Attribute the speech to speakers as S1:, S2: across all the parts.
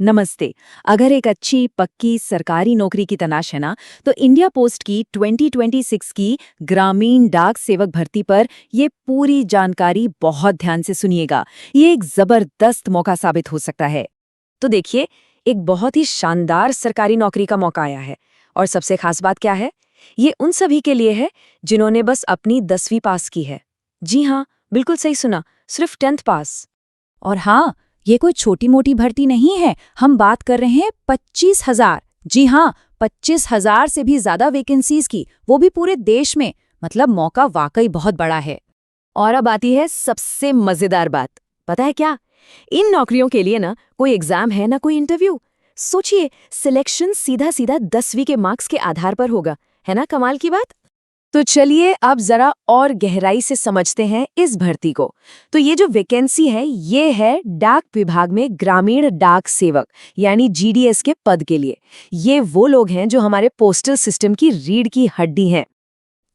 S1: नमस्ते। अगर एक अच्छी पक्की सरकारी नौकरी की तलाश है ना, तो इंडिया पोस्ट की 2026 की ग्रामीण डाक सेवक भर्ती पर ये पूरी जानकारी बहुत ध्यान से सुनिएगा। ये एक जबरदस्त मौका साबित हो सकता है।
S2: तो देखिए, एक बहुत ही शानदार सरकारी नौकरी का मौका आया है। और सबसे खास बात क्या है? ये उन सभी के लिए है जिन्होंने बस अपनी 10वीं पास की है। जी हाँ, बिल्कुल सही सुना, सिर्फ 10th पास।
S1: और हाँ, ये कोई छोटी मोटी भर्ती नहीं है। हम बात कर रहे हैं 25,000। जी हाँ, 25,000 से भी ज्यादा वैकेंसीज की, वो भी पूरे देश में। मतलब मौका वाकई बहुत बड़ा है।
S2: और अब आती है सबसे मजेदार बात। पता है क्या? इन नौकरियों के लिए ना कोई एग्जाम है ना कोई इंटरव्यू। सोचिए, सिलेक्शन सीधा सीधा 10वीं के मार्क्स के आधार पर होगा। है ना कमाल की बात? तो चलिए अब जरा और गहराई से समझते हैं इस भर्ती को। तो ये जो वैकेंसी है ये है डाक विभाग में ग्रामीण डाक सेवक यानी जीडीएस के पद के लिए। ये वो लोग हैं जो हमारे पोस्टल सिस्टम की रीढ़ की हड्डी हैं।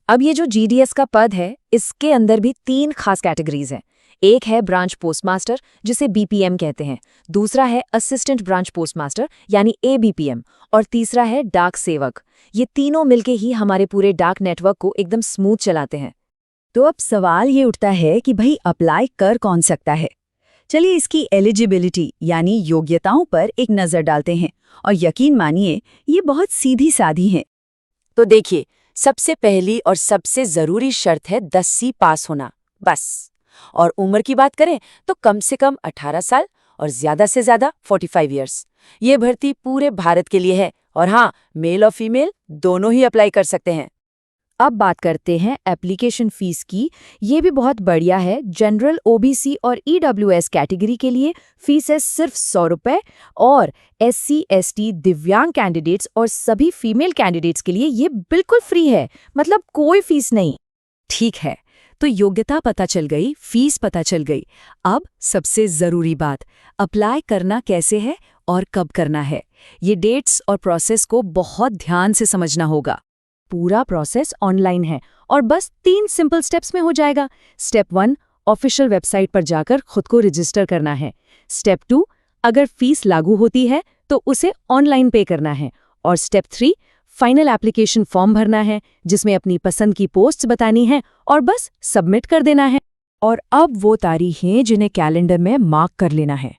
S2: अब ये जो जीडीएस का पद है इसके अंदर भी 3 खास कैटेगरीज हैं। एक है ब्रांच पोस्टमास्टर जिसे बीपीएम कहते हैं, दूसरा है असिस्टेंट ब्रांच पोस्टमास्टर यानी एबीपीएम, और तीसरा है डाक सेवक। ये तीनों मिलके ही हमारे पूरे डाक नेटवर्क को एकदम स्मूथ चलाते हैं।
S1: तो अब सवाल ये उठता है कि भाई अप्लाई कर कौन सकता है। चलिए इसकी एलिजिबिलिटी यानी योग्यताओं पर एक नज़र डालते हैं। और यकीन मानिए, ये बहुत सीधी सादी है।
S2: तो देखिए, सबसे पहली और सबसे जरूरी शर्त है 10वीं पास होना, बस। और उम्र की बात करें तो कम से कम 18 साल और ज्यादा से ज्यादा 45 इयर्स। ये भर्ती पूरे भारत के लिए है और हाँ, मेल और फीमेल दोनों ही अप्लाई कर सकते हैं।
S1: अब बात करते हैं एप्लीकेशन फीस की। ये भी बहुत बढ़िया है। जनरल, ओबीसी और ईडब्ल्यूएस कैटेगरी के लिए फीस है सिर्फ 100 रुपये, और एससी, एसटी, दिव्यांग कैंडिडेट्स और सभी फीमेल कैंडिडेट्स के लिए ये बिल्कुल फ्री है। मतलब कोई फीस नहीं। ठीक है, तो योग्यता पता चल गई, फीस पता चल गई। अब सबसे जरूरी बात, अप्लाई करना कैसे है और कब करना है। ये डेट्स और प्रोसेस को बहुत ध्यान से समझना होगा। पूरा प्रोसेस ऑनलाइन है और बस 3 सिंपल स्टेप्स में हो जाएगा। स्टेप 1, ऑफिशियल वेबसाइट पर जाकर खुद को रजिस्टर करना है। स्टेप 2, अगर फीस लागू होती है तो उसे ऑनलाइन पे करना है। और स्टेप 3, फाइनल एप्लीकेशन फॉर्म भरना है जिसमें अपनी पसंद की पोस्ट्स बतानी है और बस सबमिट कर देना है। और अब वो तारीखें जिन्हें कैलेंडर में मार्क कर लेना है।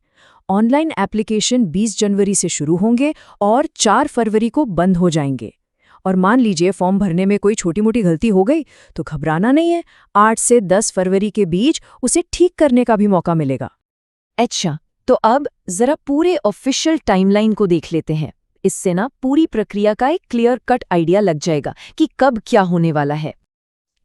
S1: ऑनलाइन एप्लीकेशन 20 जनवरी से शुरू होंगे और 4 फरवरी को बंद हो जाएंगे। और मान लीजिए फॉर्म भरने में कोई छोटी मोटी गलती हो गई तो घबराना नहीं है। 8 से 10 फरवरी के बीच उसे ठीक करने का भी मौका मिलेगा।
S2: अच्छा, तो अब जरा पूरे ऑफिशियल टाइमलाइन को देख लेते हैं। इससे ना पूरी प्रक्रिया का एक क्लियर कट आइडिया लग जाएगा कि कब क्या होने वाला है।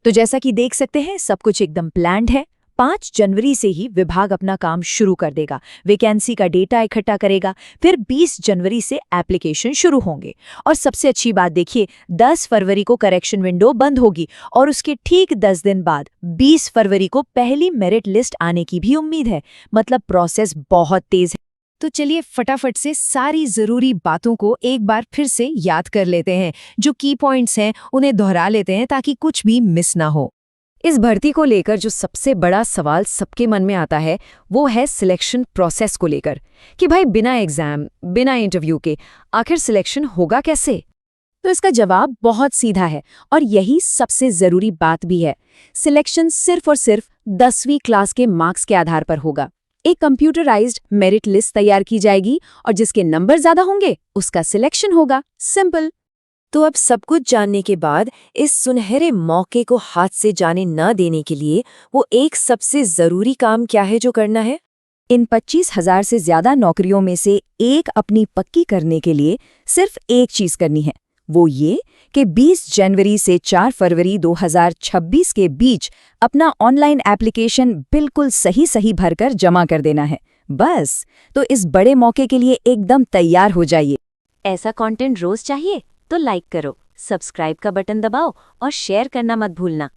S1: तो जैसा कि देख सकते हैं, सब कुछ एकदम प्लान्ड है। 5 जनवरी से ही विभाग अपना काम शुरू कर देगा। वैकेंसी का डेटा इकट्ठा करेगा। फिर 20 जनवरी से एप्लीकेशन शुरू होंगे। और सबसे अच्छी बात देखिए, 10 फरवरी को करेक्शन विंडो बंद होगी और उसके ठीक 10 दिन बाद 20 फरवरी को पहली मेरिट लिस्ट आने की भी उम्मीद है। मतलब प्रोसेस बहुत तेज है। तो चलिए फटाफट से सारी जरूरी बातों को एक बार फिर से याद कर लेते हैं। जो की पॉइंट्स हैं उन्हें दोहरा लेते हैं ताकि कुछ भी मिस ना हो।
S2: इस भर्ती को लेकर जो सबसे बड़ा सवाल सबके मन में आता है वो है सिलेक्शन प्रोसेस को लेकर, कि भाई बिना एग्जाम, बिना इंटरव्यू के आखिर सिलेक्शन होगा कैसे?
S1: तो इसका जवाब बहुत सीधा है और यही सबसे जरूरी बात भी है। सिलेक्शन सिर्फ और सिर्फ 10वीं क्लास के मार्क्स के आधार पर होगा। एक कंप्यूटराइज्ड मेरिट लिस्ट तैयार की जाएगी और जिसके नंबर ज्यादा होंगे उसका सिलेक्शन होगा। सिंपल।
S2: तो अब सब कुछ जानने के बाद इस सुनहरे मौके को हाथ से जाने न देने के लिए वो एक सबसे जरूरी काम क्या है जो करना है?
S1: इन 25,000 से ज्यादा नौकरियों में से एक अपनी पक्की करने के लिए सिर्फ एक चीज करनी है। वो ये कि 20 जनवरी से 4 फरवरी 2026 के बीच अपना ऑनलाइन एप्लीकेशन बिल्कुल सही भरकर जमा कर देना है। बस, तो इस बड़े मौके के लिए एकदम तैयार हो जाइए।
S2: ऐसा कंटेंट रोज चाहिए तो लाइक करो, सब्सक्राइब का बटन दबाओ और शेयर करना मत भूलना।